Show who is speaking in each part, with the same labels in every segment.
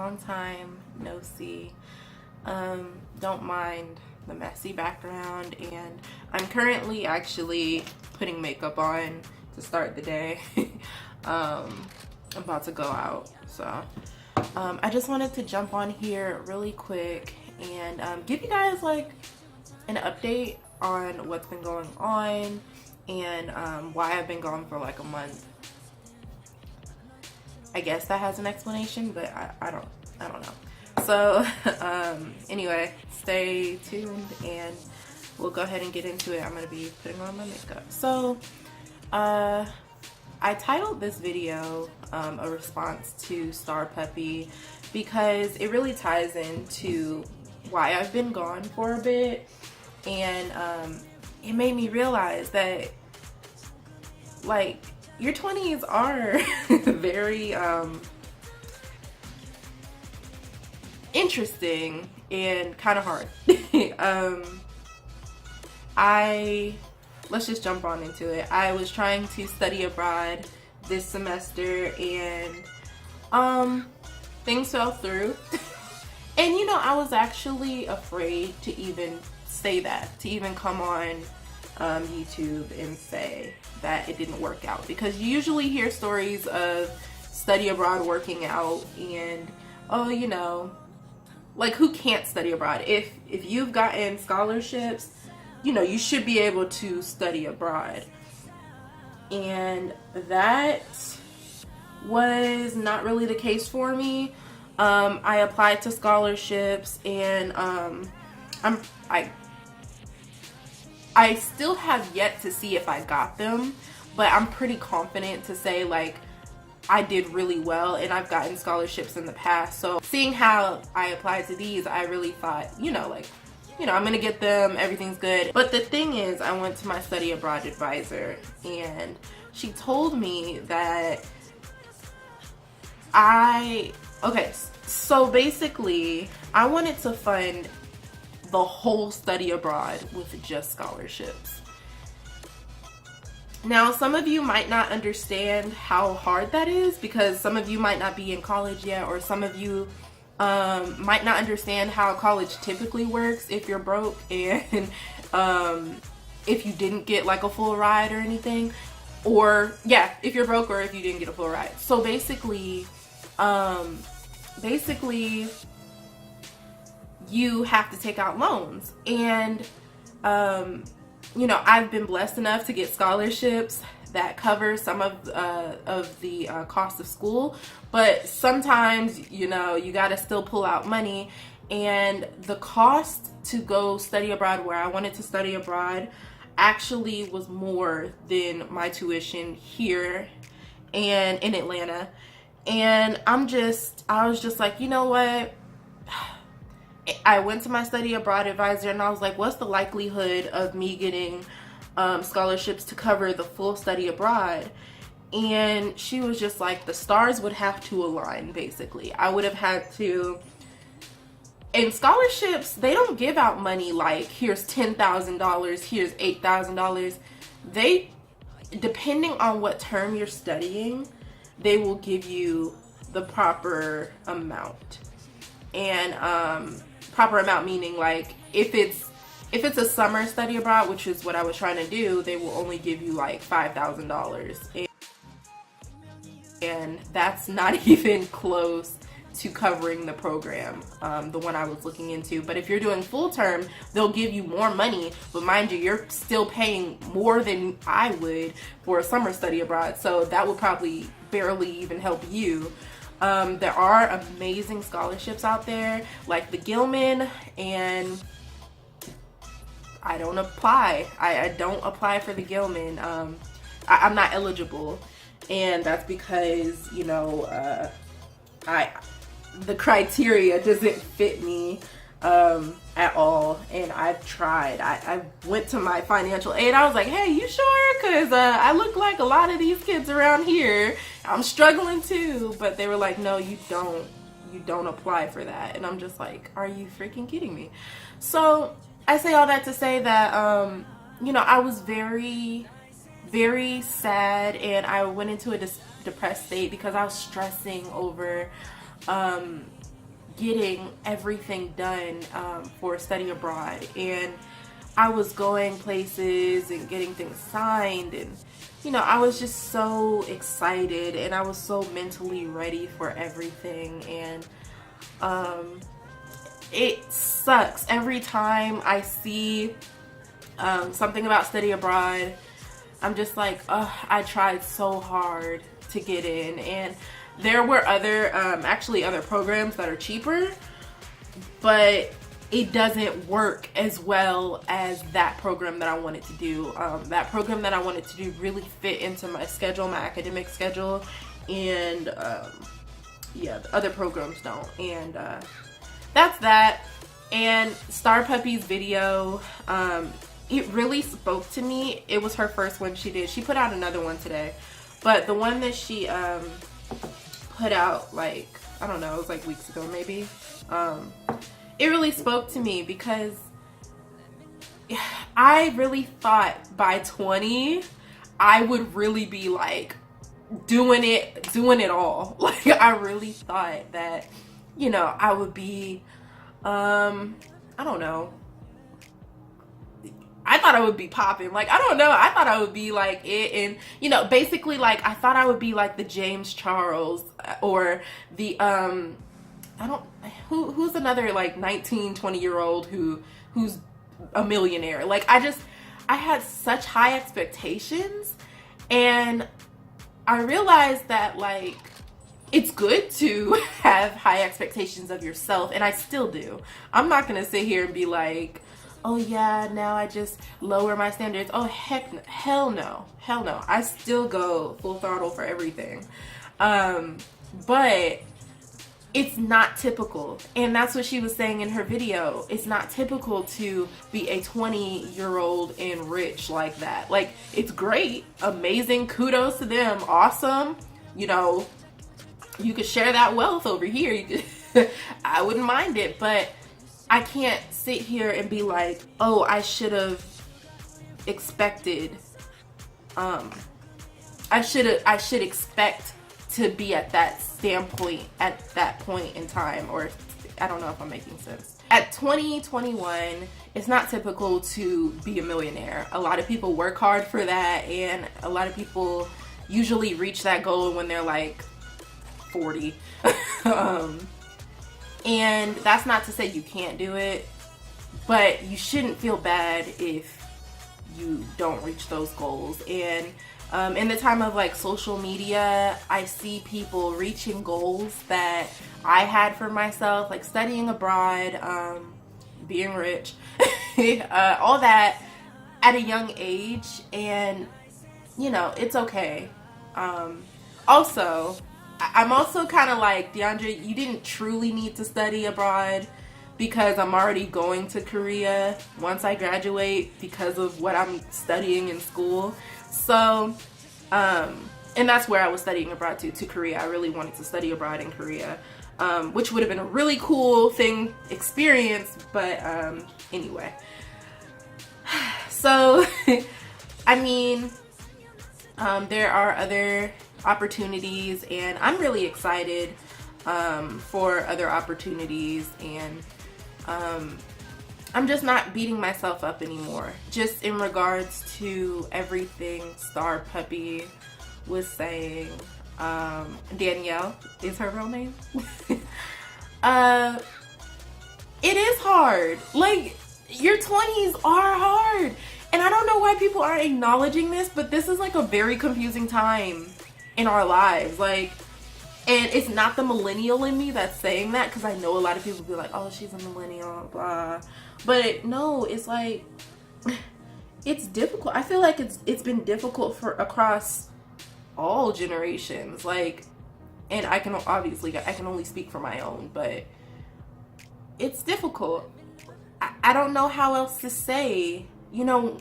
Speaker 1: long time no see. Don't mind the messy background, and I'm currently actually putting makeup on to start the day. I'm about to go out, so I just wanted to jump on here really quick and give you guys like an update on what's been going on and why I've been gone for like a month. I guess that has an explanation, but I don't know. So anyway, stay tuned and we'll go ahead and get into it. I'm gonna be putting on my makeup. So I titled this video a response to STARPUPPY because it really ties into why I've been gone for a bit, and it made me realize that like your 20s are very interesting and kind of hard. Let's just jump on into it. I was trying to study abroad this semester and things fell through. And you know, I was actually afraid to even say that, to even come on YouTube and say that it didn't work out, because you usually hear stories of study abroad working out and, oh, you know, like who can't study abroad? If you've gotten scholarships, you know, you should be able to study abroad. And that was not really the case for me. I applied to scholarships and I still have yet to see if I got them, but I'm pretty confident to say like I did really well, and I've gotten scholarships in the past. So seeing how I applied to these, I really thought, you know, like, you know, I'm gonna get them, everything's good. But the thing is, I went to my study abroad advisor and she told me that okay, so basically I wanted to fund the whole study abroad with just scholarships. Now, some of you might not understand how hard that is because some of you might not be in college yet, or some of you might not understand how college typically works if you're broke and if you didn't get like a full ride or anything, or yeah, if you're broke or if you didn't get a full ride. So basically you have to take out loans, and you know, I've been blessed enough to get scholarships that cover some of the cost of school, but sometimes, you know, you got to still pull out money, and the cost to go study abroad where I wanted to study abroad actually was more than my tuition here and in Atlanta. And I was just like, you know what? I went to my study abroad advisor and I was like, what's the likelihood of me getting scholarships to cover the full study abroad? And she was just like, the stars would have to align, basically. I would have had to, and scholarships, they don't give out money like, here's $10,000, here's $8,000. They, depending on what term you're studying, they will give you the proper amount. And proper amount meaning like if it's a summer study abroad, which is what I was trying to do, they will only give you like $5,000, and that's not even close to covering the program, the one I was looking into. But if you're doing full term, they'll give you more money, but mind you, you're still paying more than I would for a summer study abroad, so that would probably barely even help you. There are amazing scholarships out there like the Gilman, and I don't apply. I don't apply for the Gilman. I'm not eligible, and that's because, you know, the criteria doesn't fit me at all, and I've tried. I went to my financial aid. I was like, hey, you sure? Because I look like a lot of these kids around here. I'm struggling too. But they were like, no, you don't apply for that. And I'm just like, are you freaking kidding me? So I say all that to say that you know, I was very, very sad, and I went into a depressed state because I was stressing over getting everything done for study abroad, and I was going places and getting things signed, and you know, I was just so excited, and I was so mentally ready for everything. And it sucks every time I see something about study abroad. I'm just like, I tried so hard to get in, and there were other actually other programs that are cheaper, but it doesn't work as well as that program that I wanted to do. That program that I wanted to do really fit into my schedule, my academic schedule, and yeah, the other programs don't. And that's that. And STARPUPPY's video, it really spoke to me. It was her first one she did. She put out another one today, but the one that she put out, like, I don't know, it was like weeks ago maybe. It really spoke to me because I really thought by 20 I would really be like doing it all. Like, I really thought that, you know, I would be I don't know, I thought I would be popping. Like, I don't know, I thought I would be like it. And you know, basically, like, I thought I would be like the James Charles or the I don't, who's another like 19-20-year-old who's a millionaire. Like, I had such high expectations, and I realized that, like, it's good to have high expectations of yourself, and I still do. I'm not gonna sit here and be like, oh yeah, now I just lower my standards. Oh heck no, hell no, hell no. I still go full throttle for everything. But it's not typical, and that's what she was saying in her video. It's not typical to be a 20-year-old and rich like that. Like, it's great, amazing, kudos to them, awesome. You know, you could share that wealth over here. You could, I wouldn't mind it, but I can't sit here and be like, oh, I should have expected, I should expect to be at that standpoint at that point in time. Or I don't know if I'm making sense. At 2021, it's not typical to be a millionaire. A lot of people work hard for that, and a lot of people usually reach that goal when they're like 40. And that's not to say you can't do it, but you shouldn't feel bad if you don't reach those goals. And in the time of like social media, I see people reaching goals that I had for myself, like studying abroad, being rich, all that at a young age. And you know, it's okay. Also, I'm also kind of like, DeAndre, you didn't truly need to study abroad, because I'm already going to Korea once I graduate because of what I'm studying in school. So, and that's where I was studying abroad to Korea. I really wanted to study abroad in Korea, which would have been a really cool experience, but anyway. So, I mean, there are other opportunities, and I'm really excited for other opportunities, and I'm just not beating myself up anymore, just in regards to everything STARPUPPY was saying. Danielle is her real name. It is hard. Like, your 20s are hard, and I don't know why people aren't acknowledging this, but this is like a very confusing time in our lives. Like, and it's not the millennial in me that's saying that, because I know a lot of people be like, oh, she's a millennial, blah. But no, it's like, it's difficult. I feel like it's been difficult for across all generations. Like, and I can only speak for my own, but it's difficult. I don't know how else to say. You know,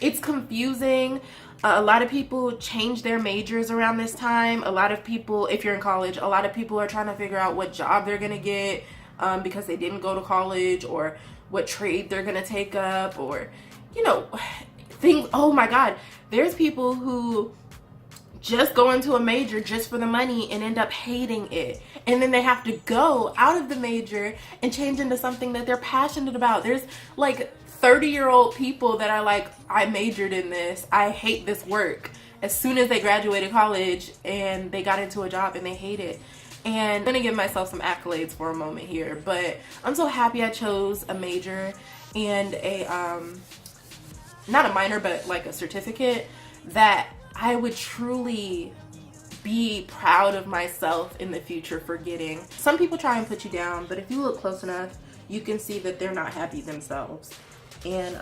Speaker 1: it's confusing. A lot of people change their majors around this time. A lot of people, if you're in college, a lot of people are trying to figure out what job they're gonna get because they didn't go to college, or what trade they're gonna take up, or, you know, things. Oh my God, there's people who just go into a major just for the money and end up hating it. And then they have to go out of the major and change into something that they're passionate about. There's like 30-year-old people that are like, I majored in this, I hate this work, as soon as they graduated college and they got into a job and they hate it. And I'm gonna give myself some accolades for a moment here, but I'm so happy I chose a major and a not a minor, but like a certificate that I would truly be proud of myself in the future for getting. Some people try and put you down, but if you look close enough, you can see that they're not happy themselves. And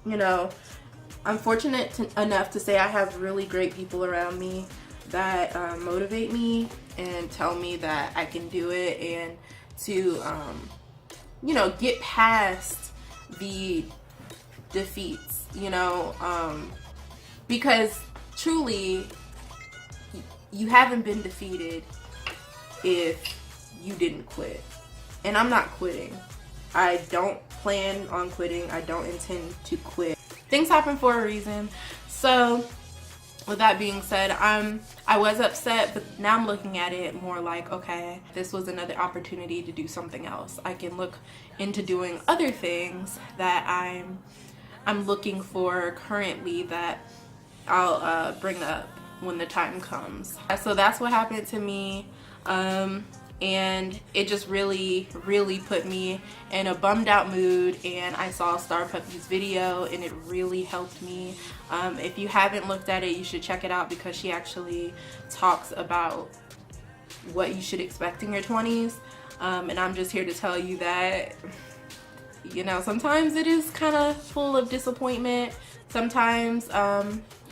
Speaker 1: you know, I'm fortunate enough to say I have really great people around me that motivate me and tell me that I can do it, and to you know, get past the defeats, you know, because truly you haven't been defeated if you didn't quit. And I'm not quitting. I don't plan on quitting. I don't intend to quit. Things happen for a reason. So with that being said, I was upset, but now I'm looking at it more like, okay, this was another opportunity to do something else. I can look into doing other things that I'm looking for currently that I'll bring up when the time comes. So that's what happened to me, and it just really put me in a bummed out mood, and I saw STARPUPPY's video and it really helped me. If you haven't looked at it, you should check it out, because she actually talks about what you should expect in your 20s, and I'm just here to tell you that, you know, sometimes it is kind of full of disappointment. Sometimes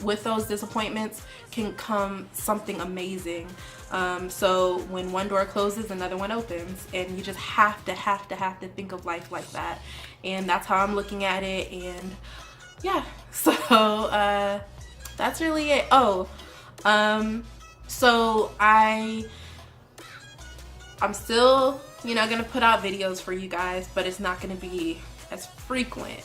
Speaker 1: with those disappointments can come something amazing. So when one door closes, another one opens, and you just have to think of life like that. And that's how I'm looking at it. And yeah, so that's really it. Oh, so I'm still, you know, gonna put out videos for you guys, but it's not gonna be as frequent.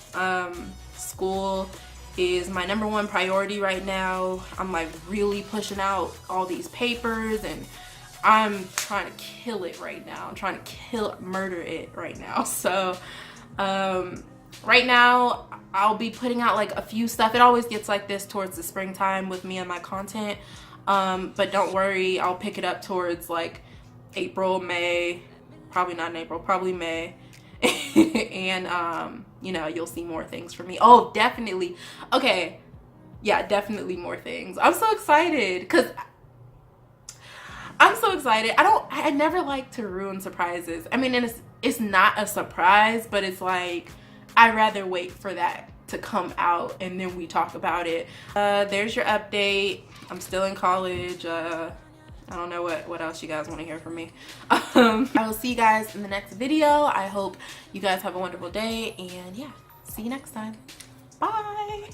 Speaker 1: School is my #1 priority right now. I'm like really pushing out all these papers, and I'm trying to kill it right now. I'm trying to murder it right now. So right now I'll be putting out like a few stuff. It always gets like this towards the springtime with me and my content, but don't worry, I'll pick it up towards like April, May, probably not in April, probably May. And you know, you'll see more things from me. Oh, definitely. Okay, yeah, definitely more things. I'm so excited, because I'm so excited. I never like to ruin surprises. I mean, and it's not a surprise, but it's like I'd rather wait for that to come out and then we talk about it. There's your update. I'm still in college. I don't know what else you guys want to hear from me. I will see you guys in the next video. I hope you guys have a wonderful day, and yeah, see you next time. Bye.